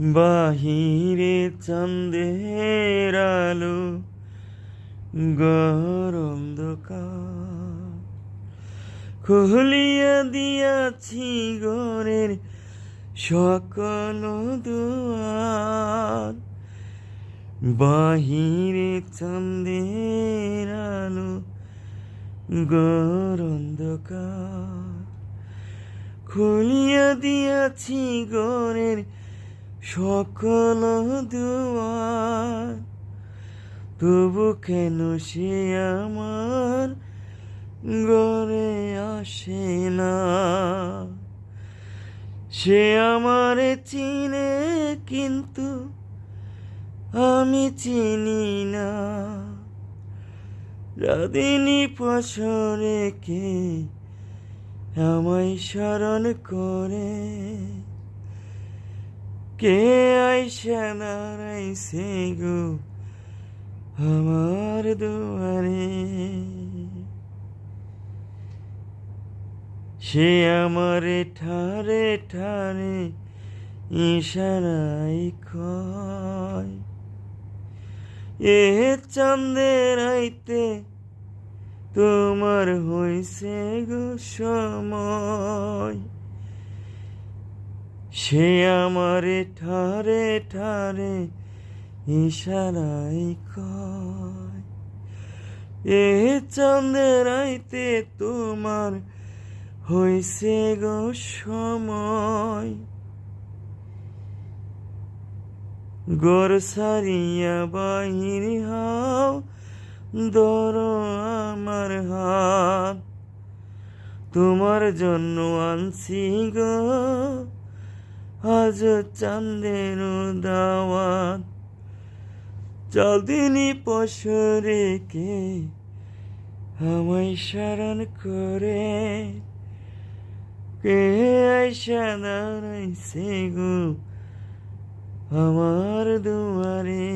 বাহিরে চাঁদের আলো ঘর অন্ধকার, খুলিয়া দিয়াছি ঘরের সকল দুয়ার। বাহিরে চাঁদের আলো ঘর অন্ধকার, খুলিয়া দিয়াছি ঘরের সকল দুয়ার। তবু কেন সে আমার ঘরে আসে না? সে আমারে চিনে কিন্তু আমি চিনি না। রাধিনী পশরে কে আমায় স্মরণ করে, কে আইসা দাঁড়াইছে গো আমার দুয়ারে। সে আমারে ঠারে ঠারে ইশারায় কয়, এ চাঁদের আইতে তোমার হইছে গো সময়। সে আমারে ঠারে ঠারে ইশারায় কয়, এ চাঁদের আইতে তোমার হইছে গো সময়। ঘর সারিয়া বাহির হও, ধরো আমার হাত। তোমার জন্য আনছি গো আজ চাঁদের দাওয়াত। চাঁদিনী পশরে কে আমায় স্মরণ করে, কে আইসা দাঁড়াইছে গো আমার দুয়ারে।